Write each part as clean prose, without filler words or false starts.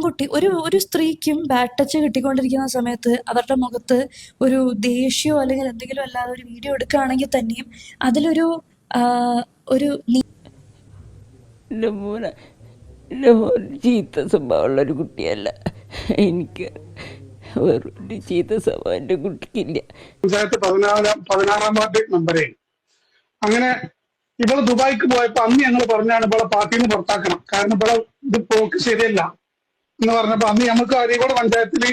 കുട്ടി ഒരു ഒരു സ്ത്രീക്കും ബാഡ് ടച്ച് കിട്ടിക്കൊണ്ടിരിക്കുന്ന സമയത്ത് അവരുടെ മുഖത്ത് ഒരു ദേഷ്യമോ അല്ലെങ്കിൽ എന്തെങ്കിലും അല്ലാതെ ഒരു വീഡിയോ എടുക്കുകയാണെങ്കിൽ തന്നെയും അതിലൊരു ഒരു എൻ്റെ മോനെ എൻ്റെ മോൻ ചീത്ത സ്വഭാവമുള്ളൊരു കുട്ടിയല്ല. എനിക്ക് വേറൊരു ചീത്ത സ്വഭാവം എൻ്റെ കുട്ടിക്കില്ല. പഞ്ചായത്ത് 16-ാം വാർഡ് മെമ്പറേ. അങ്ങനെ ഇവള് ദുബായിക്ക് പോയപ്പോ അന്ന് ഞങ്ങൾ പറഞ്ഞാണ് ഇവളെ പാർട്ടിയിൽ നിന്ന് പുറത്താക്കണം, കാരണം ഇവളെ ഇത് പോക്ക് ശരിയല്ല എന്ന് പറഞ്ഞപ്പോ അന്ന് നമുക്ക് അരീക്കോട് പഞ്ചായത്തില്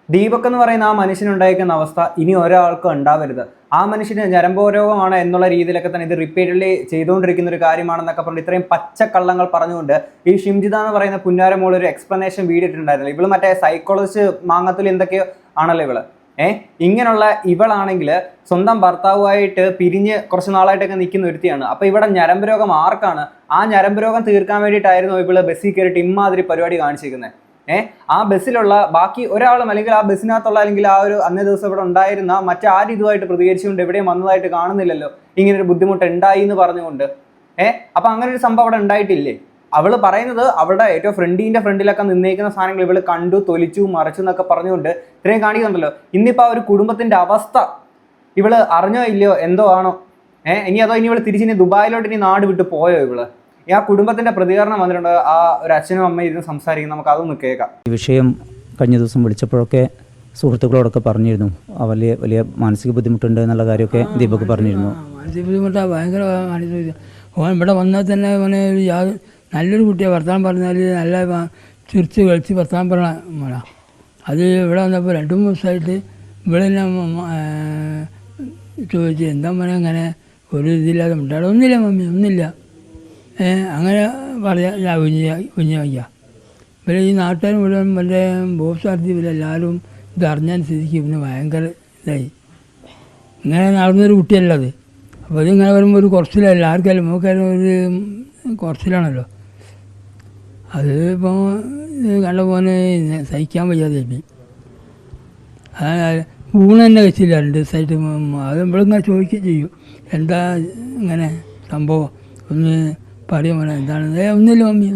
ദീപക് എന്ന് പറയുന്ന ആ മനുഷ്യനുണ്ടായിരിക്കുന്ന അവസ്ഥ ഇനി ഒരാൾക്കും ഉണ്ടാവരുത്. ആ മനുഷ്യന് ഞരമ്പോ രോഗമാണ് എന്നുള്ള രീതിയിലൊക്കെ തന്നെ ഇത് റിപ്പീറ്റഡ്ലി ചെയ്തുകൊണ്ടിരിക്കുന്ന ഒരു കാര്യമാണെന്നൊക്കെ പറഞ്ഞിട്ട് ഇത്രയും പച്ചക്കള്ളങ്ങൾ പറഞ്ഞുകൊണ്ട് ഈ ഷിംജിത എന്ന് പറയുന്ന പുന്നാരമോൾ ഒരു എക്സ്പ്ലനേഷൻ വീഡിയോ ഇട്ടിട്ടുണ്ടായിരുന്നില്ല. ഇവള് മറ്റേ സൈക്കോളജിസ്റ്റ് മാങ്ങത്തിൽ എന്തൊക്കെയോ ആണല്ലോ ഇവള്. ഇങ്ങനെയുള്ള ഇവളാണെങ്കിൽ സ്വന്തം ഭർത്താവുമായിട്ട് പിരിഞ്ഞ് കുറച്ച് നാളായിട്ടൊക്കെ നിൽക്കുന്ന ഒരുത്തിയാണ്. അപ്പൊ ഇവിടെ ഞരമ്പ് രോഗം ആർക്കാണ്? ആ ഞരമ്പ് രോഗം തീർക്കാൻ വേണ്ടിയിട്ടായിരുന്നു ഇവള് ബസ്സിൽ കയറിയിട്ട് ഇമ്മാതിരി പരിപാടി കാണിച്ചിരിക്കുന്നത്. ആ ബസ്സിലുള്ള ബാക്കി ഒരാളും അല്ലെങ്കിൽ ആ ബസ്സിനകത്തുള്ള അല്ലെങ്കിൽ ആ ഒരു അന്നേ ദിവസം ഇവിടെ ഉണ്ടായിരുന്ന മറ്റാരും ഇതുമായിട്ട് പ്രതികരിച്ചുകൊണ്ട് എവിടെയും വന്നതായിട്ട് കാണുന്നില്ലല്ലോ. ഇങ്ങനൊരു ബുദ്ധിമുട്ട് ഉണ്ടായി എന്ന് പറഞ്ഞുകൊണ്ട് അപ്പൊ അങ്ങനെ ഒരു സംഭവം അവിടെ ഉണ്ടായിട്ടില്ലേ? അവള് പറയുന്നത് അവളുടെ ഏറ്റവും ഫ്രണ്ടിലൊക്കെ നിന്നേക്കുന്ന സാധനങ്ങൾ ഇവള് കണ്ടു, തൊലിച്ചു, മറിച്ചു എന്നൊക്കെ പറഞ്ഞുകൊണ്ട് ഇത്രയും കാണിക്കുന്നുണ്ടല്ലോ. ഇന്നിപ്പോ ആ ഒരു കുടുംബത്തിന്റെ അവസ്ഥ ഇവള് അറിഞ്ഞോ ഇല്ലയോ എന്തോ ആണോ? ഇനി അതോ ഇനി ഇവള് തിരിച്ചിനി ദുബായിലോട്ട് ഇനി നാട് വിട്ട് പോയോ ഇവള്? ആ കുടുംബത്തിന്റെ പ്രതികരണം വന്നിട്ടുണ്ട്. ആ ഒരു അച്ഛനും അമ്മയും ഇരുന്ന് സംസാരിക്കും, നമുക്ക് അതൊന്ന് കേൾക്കാം. ഈ വിഷയം കഴിഞ്ഞ ദിവസം വിളിച്ചപ്പോഴൊക്കെ സുഹൃത്തുക്കളോടൊക്കെ പറഞ്ഞിരുന്നു വലിയ വലിയ മാനസിക ബുദ്ധിമുട്ടുണ്ട് എന്നുള്ള കാര്യമൊക്കെ ദീപക് പറഞ്ഞിരുന്നു. മാനസിക ബുദ്ധിമുട്ടാണ്, ഭയങ്കര മാനസിക. ഓൻ ഇവിടെ വന്നാൽ തന്നെ അവനെ നല്ലൊരു കുട്ടിയാണ്. വർത്തമാനം പറഞ്ഞാൽ നല്ല ചിരിച്ച് കളിച്ച് വർത്തമാനം പറഞ്ഞ അത് ഇവിടെ വന്നപ്പോൾ 2-3 ദിവസമായിട്ട് ഇവിടെ ചോദിച്ചു എന്താ മോനെ അങ്ങനെ ഒരു ഇതില്ലാതെ ഉണ്ടാകും. ഒന്നുമില്ല മമ്മി, ഒന്നുമില്ല, അങ്ങനെ പറയാ കുഞ്ഞ വയ്യ. ഇവരെ ഈ നാട്ടുകാർ മുഴുവൻ മറ്റേ ബോസ് നടത്തി ഇവരെല്ലാവരും ഇത് അറിഞ്ഞ സ്ഥിതിക്ക് ഇവന് ഭയങ്കര ഇതായി. ഇങ്ങനെ നടന്നൊരു കുട്ടിയല്ല അത്. അപ്പോൾ ഇതിങ്ങനെ വരുമ്പോൾ ഒരു കുറച്ചിലല്ല, ആർക്കായാലും നമുക്കായാലും ഒരു കുറച്ചിലാണല്ലോ. അത് ഇപ്പോൾ കണ്ട പോലെ സഹിക്കാൻ വയ്യാതെ ഊണ് തന്നെ വെച്ചില്ല 2 ദിവസമായിട്ട്. അത് നമ്മളിങ്ങനെ ചോദിക്കുകയും ചെയ്യും എന്താ ഇങ്ങനെ സംഭവം, ഒന്ന് പറയാൻ പോലെ എന്താണ്. ഒന്നുമില്ല മമ്മി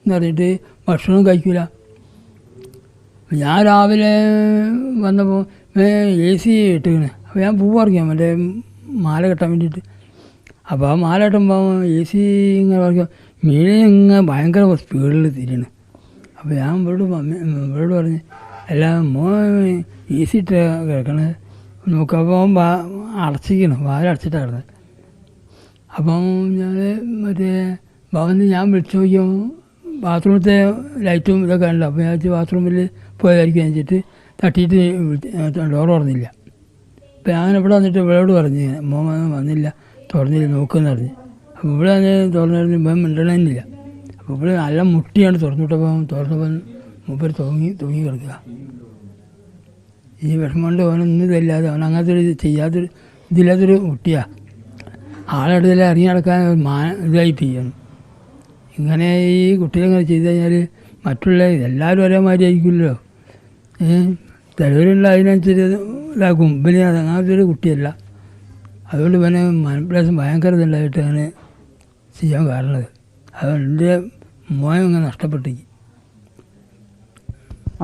എന്ന് പറഞ്ഞിട്ട് ഭക്ഷണം കഴിക്കില്ല. ഞാൻ രാവിലെ വന്നപ്പോൾ AC ഇട്ടിങ്ങനെ, അപ്പോൾ ഞാൻ പൂവറിയാം മറ്റേ മാല കെട്ടാൻ വേണ്ടിയിട്ട്. അപ്പോൾ ആ മാല കെട്ടുമ്പോൾ AC ഇങ്ങനെ പറിക്കും, മീൻ ഇങ്ങനെ ഭയങ്കര സ്പീഡിൽ തിരിയണ്. അപ്പോൾ ഞാൻ ഇവരോട് പറഞ്ഞ് അല്ല AC ഇട്ട് കിടക്കണത് നോക്കപ്പോൾ അടച്ചിരിക്കണം, വാലടച്ചിട്ടാണ് കിടന്നത്. അപ്പം ഞാൻ മറ്റേ ഭവനിൽ ഞാൻ വിളിച്ചു നോക്കിയോ ബാത്റൂമത്തെ ലൈറ്റും ഇതൊക്കെ ഉണ്ടല്ലോ. അപ്പോൾ ഞാൻ ബാത്റൂമിൽ പോയതായിരിക്കും വെച്ചിട്ട് തട്ടിയിട്ട് ഡോർ തുറന്നില്ല. അപ്പോൾ ഞാൻ ഇവിടെ വന്നിട്ട് ഇവളോട് പറഞ്ഞ് മോൻ വന്നില്ല, തുറന്നില്ല നോക്കുമെന്ന് പറഞ്ഞ്. അപ്പോൾ ഇവിടെ വന്ന് തുറന്നു ഇപ്പം മിണ്ടണമെന്നില്ല. അപ്പോൾ ഇവിടെ നല്ല മുട്ടിയാണ് തുറന്നപ്പോൾ മൂപ്പർ തൂങ്ങി കിടക്കുക. ഈ വിഷമം കൊണ്ട് അവനൊന്നും ഇതില്ലാതെ അവൻ അങ്ങനത്തെ ഒരു ഇതില്ലാത്തൊരു കുട്ടിയാണ്. ആളെടുത്തല്ല ഇറങ്ങി നടക്കാൻ ഇതായി ചെയ്യണം. ഇങ്ങനെ ഈ കുട്ടികളിങ്ങനെ ചെയ്ത് കഴിഞ്ഞാൽ മറ്റുള്ള എല്ലാവരും ഒരേമാതിരി ആയിരിക്കില്ലല്ലോ. ചിലവരുള്ള അതിനനുസരിച്ച് ഇതാക്കും. ഇവന് അങ്ങനത്തെ ഒരു കുട്ടിയല്ല. അതുകൊണ്ട് ഇവന് മനപ്രയാസം ഭയങ്കര ഇതുണ്ടായിട്ട് അങ്ങനെ ചെയ്യാൻ കാരണത്. അതുകൊണ്ട് എൻ്റെ മോയം അങ്ങനെ നഷ്ടപ്പെട്ടേക്ക്.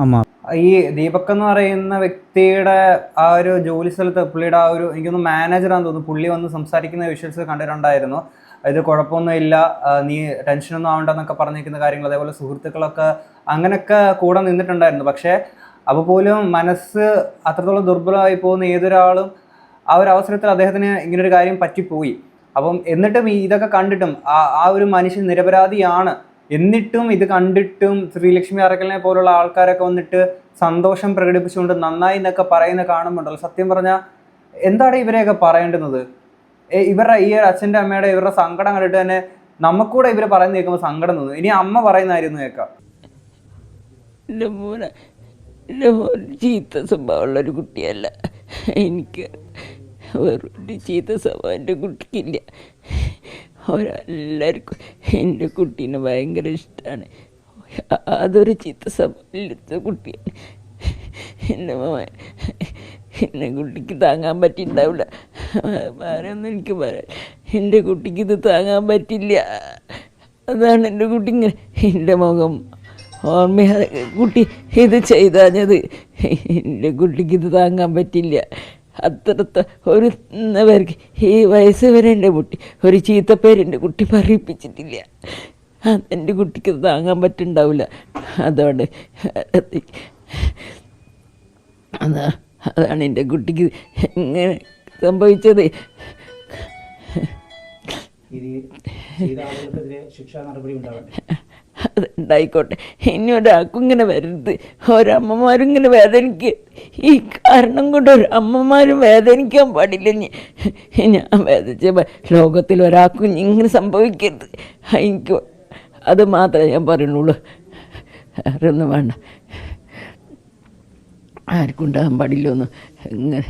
അമ്മ ഈ ദീപക് എന്ന് പറയുന്ന വ്യക്തിയുടെ ആ ഒരു ജോലി സ്ഥലത്ത് പുള്ളിയുടെ ആ ഒരു എനിക്കൊന്ന് മാനേജറാന്ന് തോന്നുന്നു, പുള്ളി വന്ന് സംസാരിക്കുന്ന വിഷ്വൽസ് കണ്ടിട്ടുണ്ടായിരുന്നു. ഇത് കുഴപ്പമൊന്നുമില്ല, നീ ടെൻഷനൊന്നും ആവണ്ടെന്നൊക്കെ പറഞ്ഞിരിക്കുന്ന കാര്യങ്ങൾ, അതേപോലെ സുഹൃത്തുക്കളൊക്കെ അങ്ങനെയൊക്കെ കൂടെ നിന്നിട്ടുണ്ടായിരുന്നു. പക്ഷേ അപ്പോൾ പോലും മനസ്സ് അത്രത്തോളം ദുർബലമായി പോകുന്ന ഏതൊരാളും ആ ഒരു അവസരത്തിൽ അദ്ദേഹത്തിന് ഇങ്ങനൊരു കാര്യം പറ്റിപ്പോയി. അപ്പം എന്നിട്ടും ഇതൊക്കെ കണ്ടിട്ടും ആ ഒരു മനുഷ്യൻ നിരപരാധിയാണ് എന്നിട്ടും ഇത് കണ്ടിട്ടും ശ്രീലക്ഷ്മി അറക്കലിനെ പോലുള്ള ആൾക്കാരൊക്കെ വന്നിട്ട് സന്തോഷം പ്രകടിപ്പിച്ചുകൊണ്ട് നന്നായി എന്നൊക്കെ പറയുന്ന കാണുമ്പോണ്ടല്ലോ, സത്യം പറഞ്ഞാൽ എന്താണ് ഇവരെയൊക്കെ പറയേണ്ടുന്നത്? ഇവരുടെ ഈ അച്ഛൻ്റെ അമ്മയുടെ ഇവരുടെ സങ്കടം കണ്ടിട്ട് തന്നെ നമുക്കൂടെ ഇവർ പറയുന്ന കേൾക്കുമ്പോൾ സങ്കടം തോന്നും. ഇനി അമ്മ പറയുന്നതായിരുന്നു കേൾക്കാം. എൻ്റെ മോൻ ചീത്ത സ്വഭാവമുള്ളൊരു കുട്ടിയല്ല. എനിക്ക് വേറൊരു ചീത്ത സ്വഭാവം എൻ്റെ കുട്ടിക്കില്ല. അവരെല്ലാവർക്കും എൻ്റെ കുട്ടീനെ ഭയങ്കര ഇഷ്ടമാണ്. അതൊരു ചീത്ത സ്വഭാവമില്ലാത്ത കുട്ടിയാണ് എൻ്റെ മോൻ. എന്നെ കുട്ടിക്ക് താങ്ങാൻ പറ്റിയിട്ടുണ്ടാവില്ല, വേറെ ഒന്നും എനിക്ക് പറയാം. എൻ്റെ കുട്ടിക്ക് ഇത് താങ്ങാൻ പറ്റില്ല. അതാണ് എൻ്റെ കുട്ടി ഇങ്ങനെ എൻ്റെ മുഖം ഓർമ്മ കുട്ടി ഇത് ചെയ്താഞ്ഞത് എൻ്റെ കുട്ടിക്ക് ഇത് താങ്ങാൻ പറ്റില്ല. അത്രത്തെ ഒരു പേർക്ക് ഈ വയസ്സ് വരെ എൻ്റെ കുട്ടി ഒരു ചീത്തപ്പേര് എൻ്റെ കുട്ടി പറയിപ്പിച്ചിട്ടില്ല. എൻ്റെ കുട്ടിക്ക് ഇത് താങ്ങാൻ പറ്റുന്നുണ്ടാവില്ല. അതുകൊണ്ട് അതാണ് എൻ്റെ കുട്ടിക്ക് ഇങ്ങനെ സംഭവിച്ചത്. അതുണ്ടായിക്കോട്ടെ, ഇനി ഒരാൾക്കും ഇങ്ങനെ വരരുത്. ഒരമ്മമാരും ഇങ്ങനെ വേദനിക്കുക, ഈ കാരണം കൊണ്ട് ഒരു അമ്മമാരും വേദനിക്കാൻ പാടില്ല. ഞാൻ വേദനിച്ച ലോകത്തിൽ ഒരാൾക്കും ഇങ്ങനെ സംഭവിക്കരുത്. എനിക്ക് അത് മാത്രമേ ഞാൻ പറയുന്നുള്ളൂ, വേറെ ഒന്നും വേണ്ട. ആർക്കും ഉണ്ടാകാൻ പാടില്ല ഒന്നും. ഇങ്ങനെ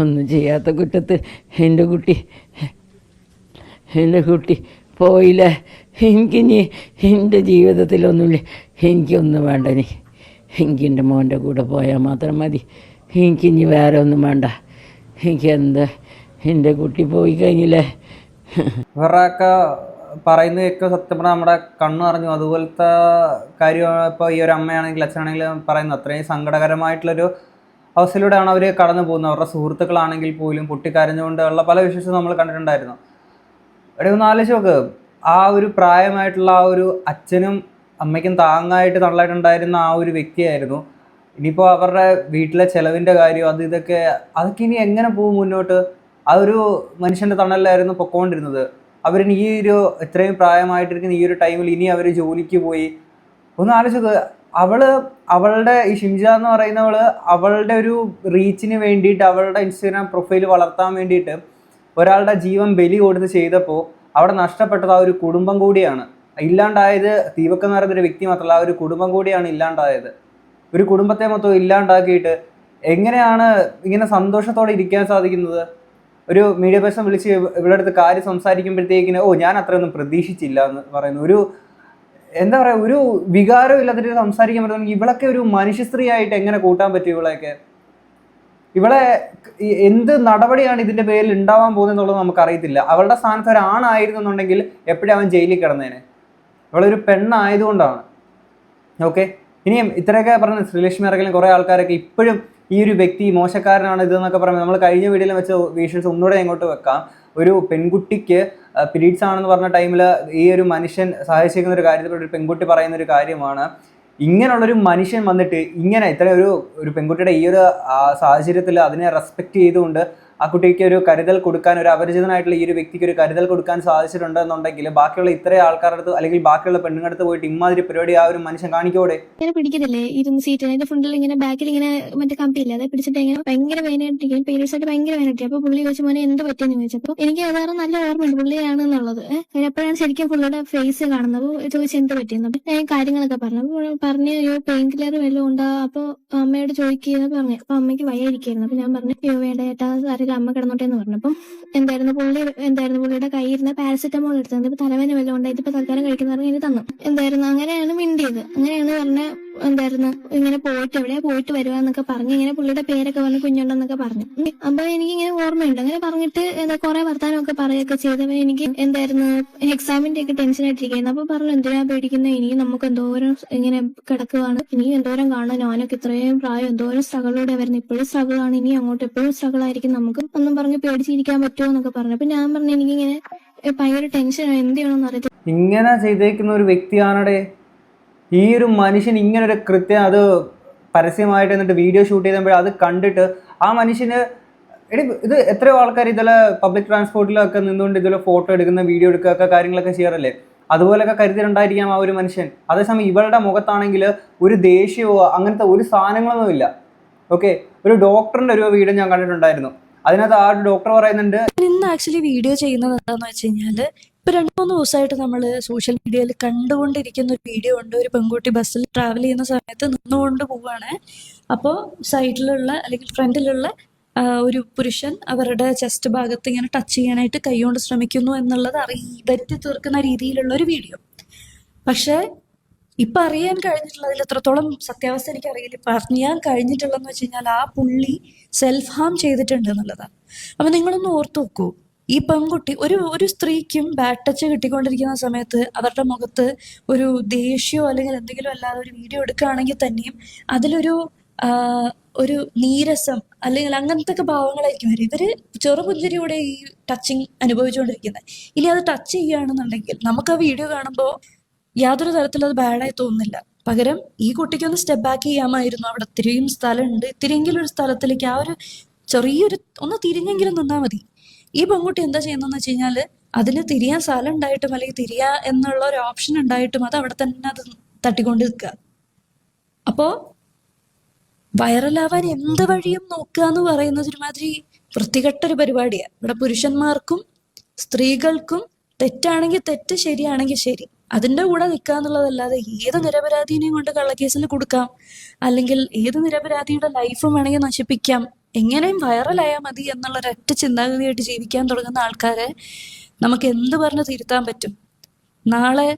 ഒന്നും ചെയ്യാത്ത കുറ്റത്ത് എൻ്റെ കുട്ടി പോയില്ലേ. എനിക്കിനി എൻ്റെ ജീവിതത്തിലൊന്നുമില്ല, എനിക്കൊന്നും വേണ്ട. എനിക്ക് എൻ്റെ മോൻ്റെ കൂടെ പോയാൽ മാത്രം മതി. എനിക്കിനി വേറെ ഒന്നും വേണ്ട. എനിക്ക് എന്താ, എൻ്റെ കുട്ടി പോയി കഴിഞ്ഞില്ലേ. ഇവരുടെയൊക്കെ പറയുന്നതൊക്കെ സത്യം പറഞ്ഞാൽ നമ്മുടെ കണ്ണു അറിഞ്ഞു. അതുപോലത്തെ കാര്യമാണ് ഇപ്പോൾ ഈ ഒരു അമ്മയാണെങ്കിലും അച്ഛനാണെങ്കിലും പറയുന്നത്. അത്രയും സങ്കടകരമായിട്ടുള്ളൊരു അവസ്ഥയിലൂടെയാണ് അവർ കടന്നു പോകുന്നത്. അവരുടെ സുഹൃത്തുക്കളാണെങ്കിൽ പോലും പൊട്ടിക്കരഞ്ഞുകൊണ്ടുള്ള പല വിഷയവും നമ്മൾ കണ്ടിട്ടുണ്ടായിരുന്നു. ഇവിടെ ഒന്ന് ആലോചിച്ച് നോക്ക്, ആ ഒരു പ്രായമായിട്ടുള്ള ആ ഒരു അച്ഛനും അമ്മയ്ക്കും താങ്ങായിട്ട് തള്ളായിട്ടുണ്ടായിരുന്ന ആ ഒരു വ്യക്തിയായിരുന്നു. ഇനിയിപ്പോൾ അവരുടെ വീട്ടിലെ ചിലവിൻ്റെ കാര്യം അതൊക്കെ ഇനി എങ്ങനെ പോകും മുന്നോട്ട്? ആ ഒരു മനുഷ്യൻ്റെ തണലിലായിരുന്നു പൊക്കോണ്ടിരുന്നത്. അവരിനി ഈ ഒരു ഇത്രയും പ്രായമായിട്ടിരിക്കുന്ന ഈ ഒരു ടൈമിൽ ഇനി അവർ ജോലിക്ക് പോയി. ഒന്ന് ആലോചിച്ച്, അവളുടെ ഈ ഷിംജ എന്ന് പറയുന്നവള് അവളുടെ ഒരു റീച്ചിന് വേണ്ടിയിട്ട്, അവളുടെ ഇൻസ്റ്റാഗ്രാം പ്രൊഫൈൽ വളർത്താൻ വേണ്ടിയിട്ട് ഒരാളുടെ ജീവൻ ബലി കൊടുത്ത് ചെയ്തപ്പോൾ അവിടെ നഷ്ടപ്പെട്ടത് ആ ഒരു കുടുംബം കൂടിയാണ് ഇല്ലാണ്ടായത്. ദീപക് എന്ന് പറയുന്നൊരു വ്യക്തി മാത്രമല്ല, ആ ഒരു കുടുംബം കൂടിയാണ് ഇല്ലാണ്ടായത്. ഒരു കുടുംബത്തെ മൊത്തം ഇല്ലാണ്ടാക്കിയിട്ട് എങ്ങനെയാണ് ഇങ്ങനെ സന്തോഷത്തോടെ ഇരിക്കാൻ സാധിക്കുന്നത്? ഒരു മീഡിയ പേഴ്സൺ വിളിച്ച് ഇവിടെ അടുത്ത് കാര്യം സംസാരിക്കുമ്പോഴത്തേക്കിന് ഞാൻ അത്രയൊന്നും പ്രതീക്ഷിച്ചില്ല എന്ന് പറയുന്നു. ഒരു എന്താ പറയുക, ഒരു വികാരം ഇല്ലാത്തിട്ട് സംസാരിക്കാൻ പറ്റുമെങ്കിൽ ഇവളൊക്കെ ഒരു മനുഷ്യ സ്ത്രീ ആയിട്ട് എങ്ങനെ കൂട്ടാൻ പറ്റും? ഇവളെ എന്ത് നടപടിയാണ് ഇതിൻ്റെ പേരിൽ ഉണ്ടാവാൻ പോകുന്നതെന്നുള്ളത് നമുക്കറിയത്തില്ല. അവളുടെ സ്ഥാനത്ത് ഒരാണായിരുന്നുണ്ടെങ്കിൽ എപ്പോഴും അവൻ ജയിലിൽ കിടന്നേനെ. ഇവളൊരു പെണ്ണായതുകൊണ്ടാണ്. ഓക്കെ, ഇനിയും ഇത്രയൊക്കെ പറഞ്ഞ ശ്രീലക്ഷ്മി ഇറക്കലും കുറേ ആൾക്കാരൊക്കെ ഇപ്പോഴും ഈ ഒരു വ്യക്തി മോശക്കാരനാണ് ഇതെന്നൊക്കെ പറയുമ്പോൾ നമ്മൾ കഴിഞ്ഞ വീഡിയോയിൽ വെച്ച വിഷ്വൽസ് ഒന്നുകൂടെ ഇങ്ങോട്ട് വെക്കാം. ഒരു പെൺകുട്ടിക്ക് പീരീഡ്സ് ആണെന്ന് പറഞ്ഞ ടൈമിൽ ഈ ഒരു മനുഷ്യൻ സഹായിച്ചിരിക്കുന്ന ഒരു കാര്യത്തിൽ ഒരു പെൺകുട്ടി പറയുന്ന ഒരു കാര്യമാണ്, ഇങ്ങനെയുള്ളൊരു മനുഷ്യൻ വന്നിട്ട് ഇങ്ങനെ ഇത്ര ഒരു പെൺകുട്ടിയുടെ ഈ ഒരു സാഹചര്യത്തിൽ അതിനെ റെസ്പെക്റ്റ് ചെയ്തുകൊണ്ട് ആ കുട്ടിക്ക് ഒരു കരുതൽ കൊടുക്കാൻ, ഒരു അപരിചിതനായിട്ടുള്ള ഈ ഒരു വ്യക്തിക്ക് ഒരു കരുതൽ കൊടുക്കാൻ സാധിച്ചിട്ടുണ്ടെന്നുണ്ടെങ്കിൽ ബാക്കിയുള്ള ഇത്രയും ആൾക്കാരുടെ അടുത്ത് അല്ലെങ്കിൽ ബാക്കിയുള്ള പെണ്ണുങ്ങളുടെ അടുത്ത് പോയിട്ട് ഇമാതിരി പരിപാടി ആ ഒരു മനുഷ്യൻ കാണിക്കോടെ? ഇങ്ങനെ പിടിക്കുന്നില്ലേ ഇരുന്ന് സീറ്റ്, അതിന്റെ ഫ്രണ്ടിൽ ഇങ്ങനെ ബാക്കിൽ ഇങ്ങനെ മറ്റേ കമ്പിയില്ല, അത് പിടിച്ചിട്ട് ഇങ്ങനെ ഭയങ്കര വേദനയായിട്ടിരിക്കും. പീരീഡ്സ് ആയിട്ട് ഭയങ്കര വേദനയായിട്ട്. അപ്പൊ പുള്ളി ചോദിച്ചു, മോനെ എന്ത് പറ്റിയെന്ന് ചോദിച്ചപ്പോൾ എനിക്ക് അതാറ് നല്ല ഓർമ്മയുണ്ട് പുള്ളിയാണെന്നുള്ളത്. അപ്പോഴാണ് ശരിക്കും പുള്ളിയുടെ ഫേസ് കാണുന്നത്. അപ്പോൾ ചോദിച്ചു എന്ത് പറ്റിയെന്ന്. അപ്പൊ ഞാൻ കാര്യങ്ങളൊക്കെ പറഞ്ഞു പെയിൻ കില്ലർ വല്ലതും ഉണ്ടാ. അപ്പൊ അമ്മയോട് ചോദിക്കുക പറഞ്ഞു. അപ്പൊ അമ്മയ്ക്ക് വയ്യായിരിക്കായിരുന്നു. അപ്പൊ ഞാൻ പറഞ്ഞു വേണ്ട ചേട്ടാ അമ്മ കിടന്നോട്ടെ എന്ന് പറഞ്ഞു. അപ്പം പുള്ളിയുടെ കയ്യിൽ ഇരുന്ന പാരസെറ്റമോൾ എടുത്തത്. ഇപ്പൊ തലവേദന വല്ലതും ഉണ്ടായിട്ട് ഇപ്പൊ തൽക്കാലം കഴിക്കുന്ന പറഞ്ഞ് തന്നു. അങ്ങനെയാണ് മിണ്ടിയത്. അങ്ങനെയാണ് പറഞ്ഞ ഇങ്ങനെ പോയിട്ട് എവിടെയാ പോയിട്ട് വരുവാന്നൊക്കെ പറഞ്ഞു. ഇങ്ങനെ പുള്ളിയുടെ പേരൊക്കെ പറഞ്ഞു, കുഞ്ഞുണ്ടെന്നൊക്കെ പറഞ്ഞു. അപ്പൊ എനിക്ക് ഇങ്ങനെ ഓർമ്മയുണ്ട്. അങ്ങനെ പറഞ്ഞിട്ട് കുറെ വർത്താനമൊക്കെ പറയുകയൊക്കെ ചെയ്തപ്പോ എനിക്ക് എക്സാമിന്റെ ഒക്കെ ടെൻഷൻ ആയിട്ടിരിക്കുന്നു. അപ്പൊ പറഞ്ഞു എന്തിനാ പേടിക്കുന്നത്, ഇനി നമുക്ക് എന്തോരം ഇങ്ങനെ കിടക്കുവാണ്, ഇനി എന്തോരം കാണാൻ, ഞാനൊക്കെ ഇത്രയും പ്രായം എന്തോരം സ്ട്രഗിളോടെ വരുന്നത്, ഇപ്പോഴും സ്ട്രഗിൾ ആണ്, ഇനി അങ്ങോട്ട് എപ്പോഴും സ്ട്രഗിൾ ആയിരിക്കും, നമുക്ക് ഒന്നും പറഞ്ഞ് പേടിച്ചിരിക്കാൻ പറ്റുമോ എന്നൊക്കെ പറഞ്ഞു. അപ്പൊ ഞാൻ പറഞ്ഞു എനിക്കിങ്ങനെ ഭയങ്കര ടെൻഷനാണ്, എന്ത് ചെയ്യണമെന്ന് അറിയത്തില്ല. ഇങ്ങനെ ചെയ്തേക്കുന്ന ഒരു വ്യക്തിയാണടെ ഈ ഒരു മനുഷ്യൻ. ഇങ്ങനെ ഒരു കൃത്യം അത് പരസ്യമായിട്ട് എന്നിട്ട് വീഡിയോ ഷൂട്ട് ചെയ്തപ്പോൾ അത് കണ്ടിട്ട് ആ മനുഷ്യന് ഇത് എത്രയോ ആൾക്കാർ ഇതിലെ പബ്ലിക് ട്രാൻസ്പോർട്ടിലൊക്കെ നിന്നുകൊണ്ട് ഇതിലെ ഫോട്ടോ എടുക്കുന്ന, വീഡിയോ എടുക്കുക കാര്യങ്ങളൊക്കെ ചെയ്യാറല്ലേ? അതുപോലെയൊക്കെ കരുതിയിട്ടുണ്ടായിരിക്കാം ആ ഒരു മനുഷ്യൻ. അതേസമയം ഇവളുടെ മുഖത്താണെങ്കിൽ ഒരു ദേഷ്യമോ അങ്ങനത്തെ ഒരു സാധനങ്ങളൊന്നും ഇല്ല. ഓക്കെ, ഒരു ഡോക്ടറിൻ്റെ ഒരു വീഡിയോ ഞാൻ കണ്ടിട്ടുണ്ടായിരുന്നു. അതിനകത്ത് ആ ഡോക്ടർ പറയുന്നുണ്ട്, ഇന്ന് ആക്ച്വലി വീഡിയോ ചെയ്യുന്നത് എന്താന്ന് വെച്ച് കഴിഞ്ഞാൽ ഇപ്പൊ 2-3 ദിവസമായിട്ട് നമ്മൾ സോഷ്യൽ മീഡിയയിൽ കണ്ടുകൊണ്ടിരിക്കുന്ന ഒരു വീഡിയോ ഉണ്ട്. ഒരു പെൺകുട്ടി ബസ്സിൽ ട്രാവൽ ചെയ്യുന്ന സമയത്ത് നിന്നുകൊണ്ട് പോവാണ്. അപ്പോൾ സൈഡിലുള്ള അല്ലെങ്കിൽ ഫ്രണ്ടിലുള്ള ഒരു പുരുഷൻ അവരുടെ ചെസ്റ്റ് ഭാഗത്ത് ഇങ്ങനെ ടച്ച് ചെയ്യാനായിട്ട് കൈകൊണ്ട് ശ്രമിക്കുന്നു എന്നുള്ളത് വരുത്തി തീർക്കുന്ന രീതിയിലുള്ള ഒരു വീഡിയോ. പക്ഷേ ഇപ്പം അറിയാൻ കഴിഞ്ഞിട്ടുള്ള അതിൽ എത്രത്തോളം സത്യാവസ്ഥ എനിക്കറിയില്ല. ഇപ്പം അറിയാൻ കഴിഞ്ഞിട്ടുള്ളതെന്ന് വെച്ച് കഴിഞ്ഞാൽ ആ പുള്ളി സെൽഫ് ഹാം ചെയ്തിട്ടുണ്ട് എന്നുള്ളതാണ്. അപ്പം നിങ്ങളൊന്ന് ഓർത്ത് നോക്കൂ, ഈ പെൺകുട്ടി ഒരു സ്ത്രീക്കും ബാഡ് ടച്ച് കിട്ടിക്കൊണ്ടിരിക്കുന്ന സമയത്ത് അവരുടെ മുഖത്ത് ഒരു ദേഷ്യമോ അല്ലെങ്കിൽ എന്തെങ്കിലും അല്ലാതെ ഒരു വീഡിയോ എടുക്കുകയാണെങ്കിൽ തന്നെയും അതിലൊരു ഒരു നീരസം അല്ലെങ്കിൽ അങ്ങനത്തെ ഒക്കെ ഭാവങ്ങളായിരിക്കും വരും. ഇവര് ചെറുപുഞ്ചിരിയോടെ ഈ ടച്ചിങ് അനുഭവിച്ചുകൊണ്ടിരിക്കുന്നത്. ഇനി അത് ടച്ച് ചെയ്യുകയാണെന്നുണ്ടെങ്കിൽ നമുക്ക് ആ വീഡിയോ കാണുമ്പോൾ യാതൊരു തരത്തിലും അത് ബാഡായി തോന്നുന്നില്ല. പകരം ഈ കുട്ടിക്കൊന്ന് സ്റ്റെപ്പ് ബാക്ക് ചെയ്യാമായിരുന്നു. അവിടെ ഇത്തിരിയും സ്ഥലമുണ്ട്, ഇത്തിരിയെങ്കിലും ഒരു സ്ഥലത്തിലേക്ക് ആ ഒരു ചെറിയൊരു ഒന്ന് തിരിഞ്ഞെങ്കിലും നിന്നാൽ മതി. ഈ പെൺകുട്ടി എന്താ ചെയ്യുന്നതെന്ന് വെച്ച് കഴിഞ്ഞാൽ അതിന് തിരിയാൻ സ്ഥലം ഉണ്ടായിട്ടും അല്ലെങ്കിൽ തിരിയാ എന്നുള്ള ഒരു ഓപ്ഷൻ ഉണ്ടായിട്ടും അത് അവിടെ തന്നെ അത് തട്ടിക്കൊണ്ട് നിൽക്കുക. അപ്പോൾ വൈറലാവാൻ എന്ത് വഴിയും നോക്കുക എന്ന് പറയുന്നത് ഒരുമാതിരി വൃത്തികെട്ടൊരു പരിപാടിയാണ്. ഇവിടെ പുരുഷന്മാർക്കും സ്ത്രീകൾക്കും തെറ്റാണെങ്കിൽ തെറ്റ്, ശരിയാണെങ്കിൽ ശരി, അതിൻ്റെ കൂടെ നിൽക്കുക എന്നുള്ളതല്ലാതെ ഏത് നിരപരാധീനെയും കൊണ്ട് കള്ളക്കേസിൽ കൊടുക്കാം, അല്ലെങ്കിൽ ഏത് നിരപരാധിയുടെ ലൈഫും വേണമെങ്കിൽ നശിപ്പിക്കാം, എങ്ങനെയും വൈറലായാൽ മതി എന്നുള്ള ഒരൊറ്റ ചിന്താഗതിയായിട്ട് ജീവിക്കാൻ തുടങ്ങുന്ന ആൾക്കാരെ നമുക്ക് എന്ത് പറഞ്ഞ് തിരുത്താൻ പറ്റും? നാളെ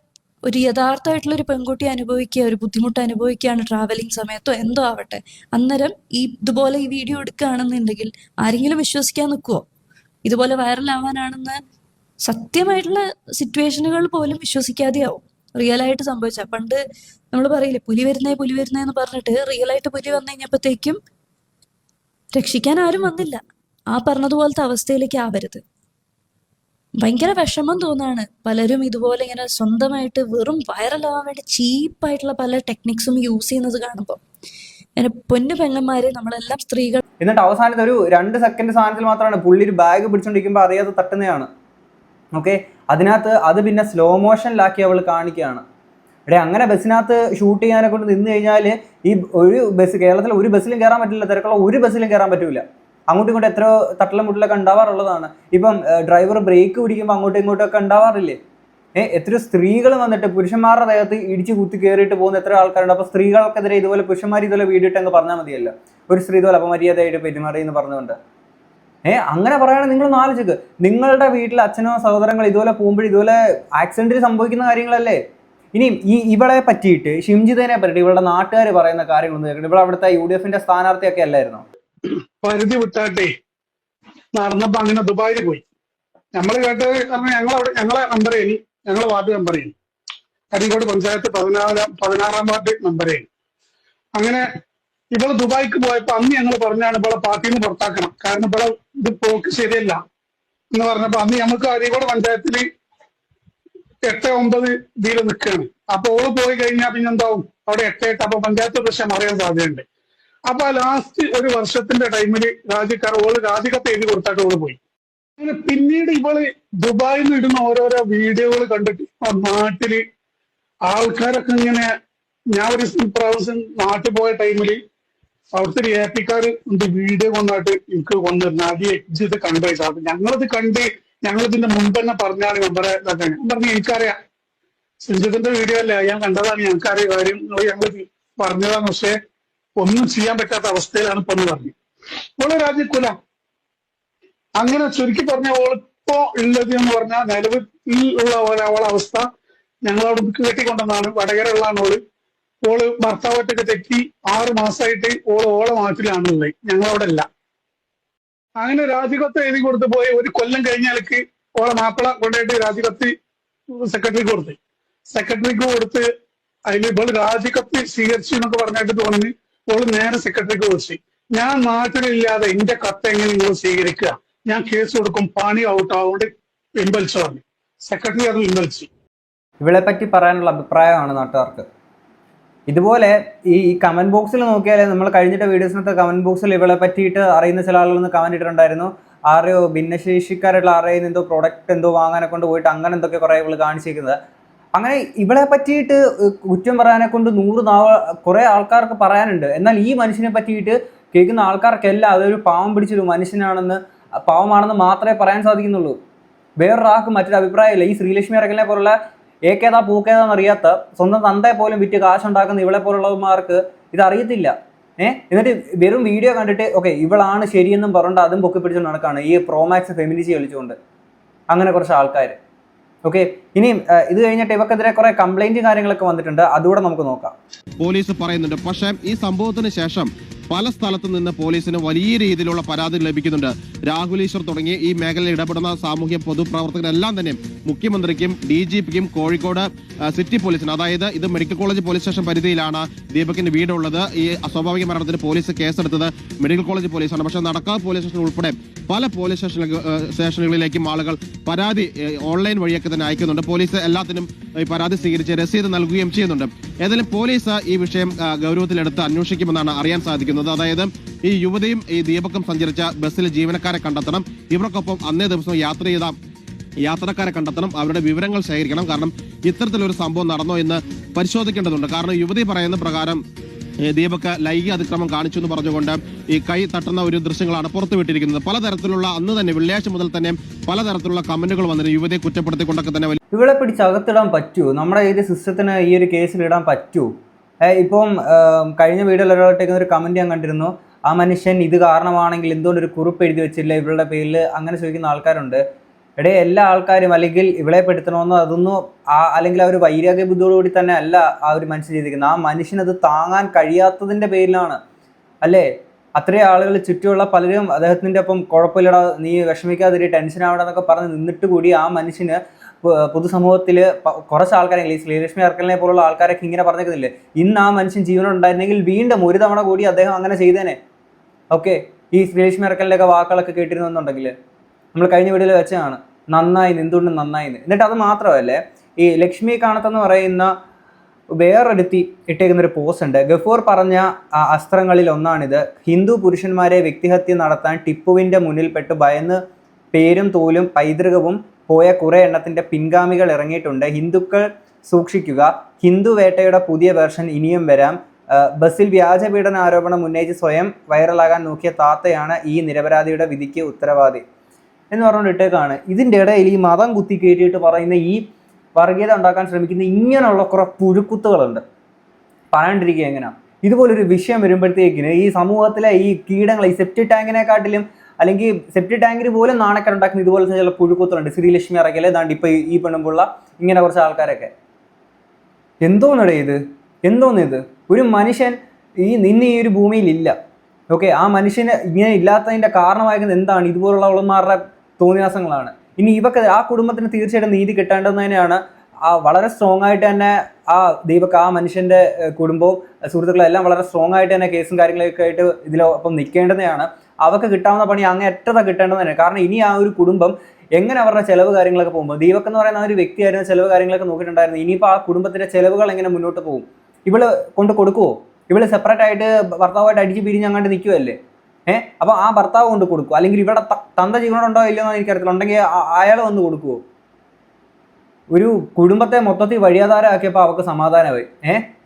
ഒരു യഥാർത്ഥമായിട്ടുള്ളൊരു പെൺകുട്ടി അനുഭവിക്കുക, ഒരു ബുദ്ധിമുട്ട് അനുഭവിക്കുകയാണ് ട്രാവലിംഗ് സമയത്തോ എന്തോ ആവട്ടെ, അന്നേരം ഇതുപോലെ ഈ വീഡിയോ എടുക്കുകയാണെന്നുണ്ടെങ്കിൽ ആരെങ്കിലും വിശ്വസിക്കാൻ നിൽക്കുമോ? ഇതുപോലെ വൈറലാവാനാണെന്ന് സത്യമായിട്ടുള്ള സിറ്റുവേഷനുകൾ പോലും വിശ്വസിക്കാതെയാവും റിയലായിട്ട് സംഭവിച്ചാൽ. പണ്ട് നമ്മൾ പറയില്ലേ പുലി വരുന്നേ എന്ന് പറഞ്ഞിട്ട് റിയലായിട്ട് പുലി വന്നു കഴിഞ്ഞപ്പോഴത്തേക്കും രക്ഷിക്കാൻ ആരും വന്നില്ല. ആ പറഞ്ഞതുപോലത്തെ അവസ്ഥയിലേക്ക് ആവരുത്. ഭയങ്കര വിഷമം തോന്നാണ് പലരും ഇതുപോലെ ഇങ്ങനെ സ്വന്തമായിട്ട് വെറും വൈറലാവാൻ വേണ്ടി ചീപ്പായിട്ടുള്ള പല ടെക്നിക്സും യൂസ് ചെയ്യുന്നത് കാണുമ്പോൾ. അങ്ങനെ പൊന്നു പെങ്ങന്മാര്, നമ്മളെല്ലാം സ്ത്രീകൾ. എന്നിട്ട് അവസാനത്തെ ഒരു 2 സെക്കൻഡ് സാധനത്തിൽ മാത്രമാണ് പുള്ളി ഒരു ബാഗ് പിടിച്ചോണ്ടിരിക്കുമ്പോൾ അറിയാതെ തട്ടുന്നതാണ്. ഓക്കെ, അതിനകത്ത് അത് പിന്നെ സ്ലോ മോഷനിലാക്കി അവൾ കാണിക്കുകയാണ്. അങ്ങനെ ബസ്സിനകത്ത് ഷൂട്ട് ചെയ്യാനെ കൊണ്ട് നിന്ന് കഴിഞ്ഞാൽ ഈ ഒരു ബസ് കേരളത്തിൽ ഒരു ബസ്സിലും കയറാൻ പറ്റില്ല, തിരക്കുള്ള ഒരു ബസ്സിലും കയറാൻ പറ്റില്ല. അങ്ങോട്ടും ഇങ്ങോട്ടും എത്രയോ തട്ടലും മുട്ടലൊക്കെ ഉണ്ടാവാറുള്ളതാണ്. ഇപ്പം ഡ്രൈവർ ബ്രേക്ക് പിടിക്കുമ്പോൾ അങ്ങോട്ടും ഇങ്ങോട്ടൊക്കെ ഉണ്ടാവാറില്ലേ? എത്രയോ സ്ത്രീകൾ വന്നിട്ട് പുരുഷന്മാരുടെ ദേഹത്ത് ഇടിച്ച് കുത്തി കയറിയിട്ട് പോകുന്ന എത്ര ആൾക്കാരുണ്ട്. അപ്പോൾ സ്ത്രീകൾക്കെതിരെ ഇതുപോലെ പുരുഷന്മാർ ഇതുപോലെ വീഡിയോ ഇട്ട് അങ്ങ് പറഞ്ഞാൽ മതിയല്ലോ, ഒരു സ്ത്രീ ഇതുപോലെ അപമര്യാദയായിട്ട് പെരുമാറി എന്ന് പറഞ്ഞുകൊണ്ട്. അങ്ങനെ പറയുകയാണെങ്കിൽ നിങ്ങളൊന്ന് ആലോചിക്ക്, നിങ്ങളുടെ വീട്ടിൽ അച്ഛനോ സഹോദരങ്ങൾ ഇതുപോലെ പോകുമ്പോൾ ഇതുപോലെ ആക്സിഡന്റിൽ സംഭവിക്കുന്ന കാര്യങ്ങളല്ലേ. ഇനി ഇവളെ പറ്റിയിട്ട് ഷിംജിതനെ പറ്റിയിട്ട് ഇവളുടെ നാട്ടുകാർ പറയുന്ന കാര്യങ്ങളൊന്നും കേൾക്കണം. ഇവിടെ അവിടുത്തെ UDF സ്ഥാനാർത്ഥിയൊക്കെ അല്ലായിരുന്നോ? പരിധി വിട്ടാട്ടെ നടന്നപ്പോ അങ്ങനെ ദുബായിൽ പോയി. നമ്മൾ കേട്ടത് കാരണം ഞങ്ങളെ മെമ്പറേനി, ഞങ്ങളെ വാർഡ് മെമ്പറേനി, അരീക്കോട് പഞ്ചായത്ത് 16-ാം വാർഡ് മെമ്പറേനി. അങ്ങനെ ഇവള് ദുബായിക്ക് പോയപ്പോ അന്ന് ഞങ്ങൾ പറഞ്ഞാണ് ഇവളെ പാർട്ടിയിൽ നിന്ന് പുറത്താക്കണം, കാരണം ഇവളെ ഇത് പോക്ക് ശരിയല്ല എന്ന് പറഞ്ഞപ്പോ അന്ന് ഞങ്ങൾക്ക് അരീക്കോട് പഞ്ചായത്തില് 8-9 ഇതിൽ നിൽക്കുകയാണ്. അപ്പൊ ഓള് പോയി കഴിഞ്ഞാൽ പിന്നെ എന്താവും അവിടെ 8-8. അപ്പൊ പഞ്ചായത്ത് പ്രശ്നം അറിയാൻ സാധ്യതയുണ്ട്. അപ്പൊ ലാസ്റ്റ് ഒരു വർഷത്തിന്റെ ടൈമില് ഓള് രാജിക്കത്ത് എഴുതി കൊടുത്തിട്ട് ഓള് പോയി. അങ്ങനെ പിന്നീട് ഇവള് ദുബായിൽ നിന്ന് ഇടുന്ന ഓരോരോ വീഡിയോകൾ കണ്ടിട്ട് നാട്ടില് ആൾക്കാരൊക്കെ ഇങ്ങനെ, ഞാൻ ഒരു പ്രാവശ്യം നാട്ടിൽ പോയ ടൈമില് അവിടുത്തെ ഒരു APക്കാർ വീഡിയോ കൊണ്ടായിട്ട് എനിക്ക് കൊണ്ടുവരുന്ന ആദ്യം ഇത് കണ്ടുപോയി സാർ, ഞങ്ങളിത് കണ്ട് ഞങ്ങളിതിന്റെ മുമ്പ് തന്നെ പറഞ്ഞാണ് മെമ്പറെ ഇതൊക്കെ. ഞാൻ പറഞ്ഞു എനിക്കറിയാം സുജിത്തിന്റെ വീഡിയോ അല്ലേ, ഞാൻ കണ്ടതാണ്, ഞങ്ങൾക്കറിയ കാര്യം ഞങ്ങൾ പറഞ്ഞതാണ്, പക്ഷെ ഒന്നും ചെയ്യാൻ പറ്റാത്ത അവസ്ഥയിലാണ് ഇപ്പൊ എന്ന് പറഞ്ഞു. ഓള് രാജിക്കൂല. അങ്ങനെ ചുരുക്കി പറഞ്ഞ ഓളിപ്പോ ഉള്ളത് എന്ന് പറഞ്ഞാൽ നിലവിൽ ഉള്ള ഓളെ അവസ്ഥ ഞങ്ങളവിടെ കെട്ടിക്കൊണ്ടെന്നാണ്. വടകര ഉള്ളതാണ് ഓള് ഭർത്താവായിട്ടൊക്കെ തെറ്റി 6 മാസമായിട്ട് ഓളെ നാട്ടിലാണുള്ളത്, ഞങ്ങളവിടെ അല്ല. അങ്ങനെ രാജിക്കത്ത് എഴുതി കൊടുത്ത് പോയി ഒരു കൊല്ലം കഴിഞ്ഞാലേക്ക് ഓളെ മാപ്പിള കൊണ്ടുപോയിട്ട് രാജിക്കത്ത് സെക്രട്ടറിക്ക് കൊടുത്ത് അതിൽ ഇവള് രാജിക്കത്ത് സ്വീകരിച്ചു എന്നൊക്കെ പറഞ്ഞിട്ട് തോന്നുന്നു. ഓള് നേരെ സെക്രട്ടറിക്ക് വിളിച്ചു, ഞാൻ നാട്ടിലില്ലാതെ എന്റെ കത്ത് എങ്ങനെ നിങ്ങൾ സ്വീകരിക്കുക, ഞാൻ കേസ് കൊടുക്കും, പണി ഔട്ട് ആവുകൊണ്ട് പിൻവലിച്ചു പറഞ്ഞു. സെക്രട്ടറി അത് പിൻവലിച്ചു. ഇവളെ പറ്റി പറയാനുള്ള അഭിപ്രായമാണ് നാട്ടുകാർക്ക്. ഇതുപോലെ ഈ കമന്റ് ബോക്സിൽ നോക്കിയാൽ നമ്മൾ കഴിഞ്ഞിട്ട് വീഡിയോസിനകത്ത് കമന്റ് ബോക്സിൽ ഇവളെ പറ്റിയിട്ട് അറിയുന്ന ചില ആളുകളൊന്ന് കമന്റ് ഇട്ടിട്ടുണ്ടായിരുന്നു. ആരെയോ ഭിന്നശേഷിക്കാരായിട്ടുള്ള ആരെയും എന്തോ പ്രൊഡക്റ്റ് എന്തോ വാങ്ങാനെ കൊണ്ട് പോയിട്ട് അങ്ങനെ എന്തൊക്കെ കുറേ ഇവൾ കാണിച്ചിരിക്കുന്നത്. അങ്ങനെ ഇവളെ പറ്റിയിട്ട് കുറ്റം പറയാനെ കൊണ്ട് 100 കുറേ ആൾക്കാർക്ക് പറയാനുണ്ട്. എന്നാൽ ഈ മനുഷ്യനെ പറ്റിയിട്ട് കേൾക്കുന്ന ആൾക്കാർക്കെല്ലാം അതൊരു പാവം പിടിച്ചൊരു മനുഷ്യനാണെന്ന്, പാവമാണെന്ന് മാത്രമേ പറയാൻ സാധിക്കുന്നുള്ളൂ. വേറൊരാൾക്ക് മറ്റൊരു അഭിപ്രായമില്ല. ഈ ശ്രീലക്ഷ്മി അറക്കലിനെ പോലുള്ള ഏക്കേതാ പൂക്കേതാന്നറിയാത്ത സ്വന്തം തന്തയെ പോലും വിറ്റ് കാശുണ്ടാക്കുന്ന ഇവളെ പോലുള്ളവന്മാർക്ക് ഇതറിയത്തില്ല. എന്നിട്ട് വെറും വീഡിയോ കണ്ടിട്ട് ഓക്കെ ഇവളാണ് ശരിയെന്നും പറഞ്ഞിട്ട് അതും പൊക്കി പിടിച്ചുകൊണ്ട് നടക്കുകയാണ് ഈ പ്രോമാക്സ് ഫെമിനിറ്റി കളിച്ചുകൊണ്ട് അങ്ങനെ കുറച്ച് ആൾക്കാർ. ഓക്കെ, ഇനിയും ഇത് കഴിഞ്ഞിട്ട് ഇവർക്കെതിരെ കുറെ കംപ്ലൈന്റ് കാര്യങ്ങളൊക്കെ വന്നിട്ടുണ്ട്, അതുകൂടെ നമുക്ക് നോക്കാം. പോലീസ് പറയുന്നുണ്ട്. പക്ഷേ ഈ സംഭവത്തിന് ശേഷം പല സ്ഥലത്തു നിന്ന് പോലീസിന് വലിയ രീതിയിലുള്ള പരാതി ലഭിക്കുന്നുണ്ട്. രാഹുൽ ഈശ്വർ തുടങ്ങി ഈ മേഖലയിൽ ഇടപെടുന്ന സാമൂഹ്യ പൊതുപ്രവർത്തകരെല്ലാം തന്നെ മുഖ്യമന്ത്രിക്കും DGPക്കും കോഴിക്കോട് സിറ്റി പോലീസിന്, അതായത് ഇത് മെഡിക്കൽ കോളേജ് പോലീസ് സ്റ്റേഷൻ പരിധിയിലാണ് ദീപകിന്റെ വീടുള്ളത്. ഈ അസ്വാഭാവിക മരണത്തിന് പോലീസ് കേസെടുത്തത് മെഡിക്കൽ കോളേജ് പോലീസാണ്. പക്ഷേ നടക്കാവ് പോലീസ് സ്റ്റേഷൻ ഉൾപ്പെടെ പല പോലീസ് സ്റ്റേഷനുകളിലേക്കും ആളുകൾ പരാതി ഓൺലൈൻ വഴിയൊക്കെ തന്നെ അയക്കുന്നുണ്ട്. പോലീസ് എല്ലാത്തിനും ഈ പരാതി സ്വീകരിച്ച് രസീത് നൽകുകയും ചെയ്യുന്നുണ്ട്. ഏതായാലും പോലീസ് ഈ വിഷയം ഗൗരവത്തിലെടുത്ത് അന്വേഷിക്കുമെന്നാണ് അറിയാൻ സാധിക്കുന്നത്. അതായത് ഈ യുവതിയും ഈ ദീപക്കും സഞ്ചരിച്ച ബസ്സിൽ ജീവനക്കാരെ കണ്ടെത്തണം, ഇവർക്കൊപ്പം അന്നേ ദിവസം യാത്ര ചെയ്ത യാത്രക്കാരെ കണ്ടെത്തണം, അവരുടെ വിവരങ്ങൾ ശേഖരിക്കണം. കാരണം ഇത്തരത്തിലൊരു സംഭവം നടന്നോ എന്ന് പരിശോധിക്കേണ്ടതുണ്ട്. കാരണം യുവതി പറയുന്ന പ്രകാരം ദീപക് ലൈംഗിക അതിക്രമം കാണിച്ചു എന്ന് പറഞ്ഞുകൊണ്ട് ഈ കൈ തട്ടുന്ന ഒരു ദൃശ്യങ്ങളാണ് പുറത്തുവിട്ടിരിക്കുന്നത്. പലതരത്തിലുള്ള അന്ന് തന്നെ വെള്ളിയാഴ്ച മുതൽ തന്നെ പലതരത്തിലുള്ള കമന്റുകൾ വന്നിരുന്നു യുവതിയെ കുറ്റപ്പെടുത്തിക്കൊണ്ടൊക്കെ തന്നെ. ഇവളെ പിടിച്ച് അകത്തിടാൻ പറ്റുമോ? നമ്മുടെ ഈ സിസ്റ്റത്തിന് ഈ ഒരു കേസിൽ ഇടാൻ പറ്റുമോ? ഇപ്പം കഴിഞ്ഞ വീഡിയോയിൽ ഒരാളായിട്ടേക്കുന്ന ഒരു കമന്റ് ഞാൻ കണ്ടിരുന്നു, ആ മനുഷ്യൻ ഇത് കാരണമാണെങ്കിൽ എന്തുകൊണ്ട് ഒരു കുറിപ്പ് എഴുതി വെച്ചില്ല ഇവളുടെ പേരിൽ, അങ്ങനെ ചോദിക്കുന്ന ആൾക്കാരുണ്ട്. എല്ലാ ആൾക്കാരും അല്ലെങ്കിൽ ഇവളെ പെടുത്തണമെന്നോ അതൊന്നും അല്ലെങ്കിൽ ആ ഒരു വൈരാഗ്യ ബുദ്ധിയോടുകൂടി തന്നെ അല്ല ആ ഒരു മനുഷ്യൻ ചെയ്തിരിക്കുന്നത്. ആ മനുഷ്യനത് താങ്ങാൻ കഴിയാത്തതിൻ്റെ പേരിലാണ് അല്ലേ? അത്രയും ആളുകൾ ചുറ്റുമുള്ള പലരും അദ്ദേഹത്തിൻ്റെ ഒപ്പം കുഴപ്പമില്ലടാ, നീ വിഷമിക്കാതിരി, ടെൻഷൻ ആവണ്ട എന്നൊക്കെ പറഞ്ഞ് നിന്നിട്ട് കൂടി ആ മനുഷ്യന് പൊതുസമൂഹത്തിൽ കുറച്ച് ആൾക്കാരെങ്കിലും ഈ ശ്രീലക്ഷ്മി അർക്കലിനെ പോലുള്ള ആൾക്കാരൊക്കെ ഇങ്ങനെ പറഞ്ഞേക്കുന്നില്ലേ, ഇന്ന് ആ മനുഷ്യൻ ജീവനുണ്ടായിരുന്നെങ്കിൽ വീണ്ടും ഒരു തവണ കൂടി അദ്ദേഹം അങ്ങനെ ചെയ്തേനെ. ഓക്കെ, ഈ ശ്രീലക്ഷ്മി അർക്കലിൻ്റെയൊക്കെ വാക്കുകളൊക്കെ കേട്ടിരുന്നെന്നുണ്ടെങ്കിൽ നമ്മൾ കഴിഞ്ഞ വീഡിയോയിൽ വെച്ചതാണ് നന്നായി, എന്തുകൊണ്ട് നന്നായി. എന്നിട്ട് അത് മാത്രമല്ലേ, ഈ ലക്ഷ്മി കാണത്തെന്ന് പറയുന്ന വേറൊരുത്തി ഇട്ടേക്കുന്നൊരു പോസ്റ്റ് ഉണ്ട്. ഗഫൂർ പറഞ്ഞ അസ്ത്രങ്ങളിൽ ഒന്നാണിത്. ഹിന്ദു പുരുഷന്മാരെ വ്യക്തിഹത്യ നടത്താൻ ടിപ്പുവിൻ്റെ മുന്നിൽപ്പെട്ട് ഭയന്ന് പേരും തോലും പൈതൃകവും പോയ കുറേ എണ്ണത്തിൻ്റെ പിൻഗാമികൾ ഇറങ്ങിയിട്ടുണ്ട്. ഹിന്ദുക്കൾ സൂക്ഷിക്കുക, ഹിന്ദു വേട്ടയുടെ പുതിയ വെർഷൻ ഇനിയും വരാം. ബസ്സിൽ വ്യാജ പീഡന ആരോപണം ഉന്നയിച്ച് സ്വയം വൈറലാകാൻ നോക്കിയ താത്തയാണ് ഈ നിരപരാധിയുടെ വിധിക്ക് ഉത്തരവാദി എന്ന് പറഞ്ഞുകൊണ്ട് ഇട്ടേക്കാണ്. ഇതിൻ്റെ ഇടയിൽ ഈ മതം കുത്തി കയറ്റിയിട്ട് പറയുന്ന ഈ വർഗീയത ഉണ്ടാക്കാൻ ശ്രമിക്കുന്ന ഇങ്ങനെയുള്ള കുറേ പുഴുക്കുത്തുകളുണ്ട്. പറയാണ്ടിരിക്കുക എങ്ങനെയാണ്? ഇതുപോലൊരു വിഷയം വരുമ്പോഴത്തേക്കിന് ഈ സമൂഹത്തിലെ ഈ കീടങ്ങൾ, ഈ സെപ്റ്റി ടാങ്കിനെക്കാട്ടിലും അല്ലെങ്കിൽ സെപ്റ്റി ടാങ്കിൽ പോലും നാണക്കേടുണ്ടാക്കുന്ന ഇതുപോലത്തെ ചില പുഴുക്കുത്തുകളുണ്ട്. ശ്രീലക്ഷ്മി അറക്കൽ, ഏതാണ്ട് ഇപ്പോൾ ഈ പെണ്ണുമ്പുള്ള ഇങ്ങനെ കുറച്ച് ആൾക്കാരൊക്കെ. എന്തോന്നടേ ഇത്? എന്തോന്നിത്? ഒരു മനുഷ്യൻ നിന്നെ ഈ ഒരു ഭൂമിയിലില്ല. ഓക്കെ, ആ മനുഷ്യന് ഇങ്ങനെ ഇല്ലാത്തതിൻ്റെ കാരണമായിരിക്കുന്നത് എന്താണ്? ഇതുപോലുള്ള ഉള്ളമാരുടെ തോന്നിയാസങ്ങളാണ്. ഇനി ഇവക്ക് ആ കുടുംബത്തിന് തീർച്ചയായിട്ടും നീതി കിട്ടേണ്ടത് തന്നെയാണ്. വളരെ സ്ട്രോങ് ആയിട്ട് തന്നെ ആ ദീപക്, ആ മനുഷ്യൻ്റെ കുടുംബവും സുഹൃത്തുക്കളും എല്ലാം വളരെ സ്ട്രോങ് ആയിട്ട് തന്നെ കേസും കാര്യങ്ങളൊക്കെ ആയിട്ട് ഇതിലൊപ്പം നിൽക്കേണ്ടതാണ്. അവർക്ക് കിട്ടാവുന്ന പണി അങ്ങേയറ്റത്തെ കിട്ടേണ്ടത് തന്നെ. കാരണം ഇനി ആ ഒരു കുടുംബം എങ്ങനെ അവരുടെ ചിലവ് കാര്യങ്ങളൊക്കെ പോകുമ്പോൾ, ദീപക് എന്ന് പറയുന്ന ഒരു വ്യക്തിയായിരുന്നു ചിലവ് കാര്യങ്ങളൊക്കെ നോക്കിയിട്ടുണ്ടായിരുന്നു. ഇനിയിപ്പോൾ ആ കുടുംബത്തിൻ്റെ ചിലവുകൾ എങ്ങനെ മുന്നോട്ട് പോകും? ഇവള് കൊണ്ട് കൊടുക്കുമോ? ഇവള് സെപ്പറേറ്റ് ആയിട്ട് ഭർത്താവായിട്ട് അടിച്ച് പിരിഞ്ഞ് അങ്ങോട്ട് നിൽക്കുമല്ലേ? അപ്പോൾ ആ ഭർത്താവ് കൊണ്ട് കൊടുക്കും, അല്ലെങ്കിൽ ഇവിടെ തന്ത ജീവനോടുണ്ടോ ഇല്ലയോ എന്ന് എനിക്കറിയത്തില്ല. ഉണ്ടെങ്കിൽ അയാൾ വന്ന് കൊടുക്കുമോ? ഒരു കുടുംബത്തെ മൊത്തത്തിൽ വഴിയാധാരമാക്കിയപ്പോൾ അവർക്ക് സമാധാനമായി.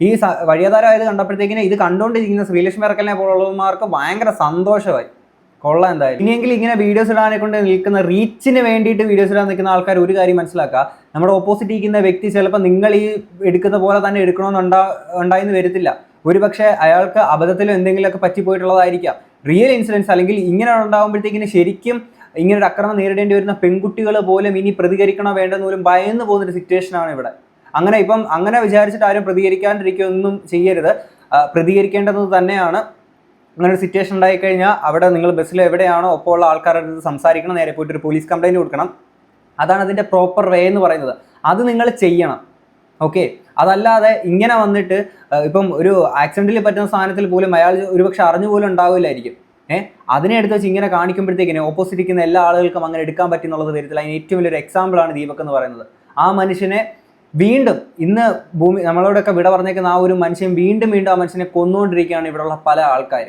ഈ വഴിയാധാരമായത് കണ്ടപ്പോഴത്തേക്കിന് ഇത് കണ്ടുകൊണ്ടിരിക്കുന്ന ശ്രീലക്ഷ്മി അറക്കലിനെ പോലുള്ളവന്മാർക്ക് ഭയങ്കര സന്തോഷമായി. കൊള്ളാം എന്തായാലും. ഇനിയെങ്കിലും ഇങ്ങനെ വീഡിയോസ് ഇടാനെ കൊണ്ട് നിൽക്കുന്ന, റീച്ചിന് വേണ്ടിയിട്ട് വീഡിയോസ് ഇടാൻ നിൽക്കുന്ന ആൾക്കാർ ഒരു കാര്യം മനസ്സിലാക്കുക, നമ്മുടെ ഓപ്പോസിറ്റ് ഇരിക്കുന്ന വ്യക്തി ചിലപ്പോൾ നിങ്ങൾ ഈ എടുക്കുന്ന പോലെ തന്നെ എടുക്കണമെന്നുണ്ടായെന്ന് വരത്തില്ല. ഒരുപക്ഷെ അയാൾക്ക് അബദ്ധത്തിലും എന്തെങ്കിലുമൊക്കെ പറ്റിപ്പോയിട്ടുള്ളതായിരിക്കാം. റിയൽ ഇൻസിഡൻസ് അല്ലെങ്കിൽ ഇങ്ങനെ ഉണ്ടാകുമ്പോഴത്തേക്കിന് ശരിക്കും ഇങ്ങനെ ഒരു അക്രമം നേരിടേണ്ടി വരുന്ന പെൺകുട്ടികൾ പോലും ഇനി പ്രതികരിക്കണോ വേണ്ടെന്ന് പോലും ഭയന്ന് പോകുന്നൊരു സിറ്റുവേഷനാണ് ഇവിടെ. അങ്ങനെ വിചാരിച്ചിട്ട് ആരും പ്രതികരിക്കാണ്ടിരിക്കുകയൊന്നും ചെയ്യരുത്. പ്രതികരിക്കേണ്ടത് തന്നെയാണ്. അങ്ങനെ ഒരു സിറ്റുവേഷൻ ഉണ്ടായിക്കഴിഞ്ഞാൽ അവിടെ നിങ്ങൾ ബസ്സിൽ എവിടെയാണോ ഒപ്പമുള്ള ആൾക്കാരുടെ അടുത്ത് സംസാരിക്കണം, നേരെ പോയിട്ട് ഒരു പോലീസ് കംപ്ലയിൻറ്റ് കൊടുക്കണം. അതാണ് അതിൻ്റെ പ്രോപ്പർ വേ എന്ന് പറയുന്നത്. അത് നിങ്ങൾ ചെയ്യണം. ഓക്കെ, അതല്ലാതെ ഇങ്ങനെ വന്നിട്ട് ഇപ്പം ഒരു ആക്സിഡൻറ്റിൽ പറ്റുന്ന സാധനത്തിൽ പോലും അയാൾ ഒരുപക്ഷെ അറിഞ്ഞു പോലും ഉണ്ടാവില്ലായിരിക്കും. അതിനെ എടുത്ത് വെച്ച് ഇങ്ങനെ കാണിക്കുമ്പോഴത്തേക്കിന് ഓപ്പോസിറ്റ് ഇരിക്കുന്ന എല്ലാ ആളുകൾക്കും അങ്ങനെ എടുക്കാൻ പറ്റുന്നുള്ളത് വരത്തില്ല. അതിന് ഏറ്റവും വലിയൊരു എക്സാമ്പിളാണ് ദീപക് എന്ന് പറയുന്നത്. ആ മനുഷ്യനെ വീണ്ടും ഇന്ന് നമ്മളോടൊക്കെ വിട പറഞ്ഞേക്കുന്ന ആ ഒരു മനുഷ്യൻ വീണ്ടും ആ മനുഷ്യനെ കൊന്നുകൊണ്ടിരിക്കുകയാണ് ഇവിടെയുള്ള പല ആൾക്കാരും.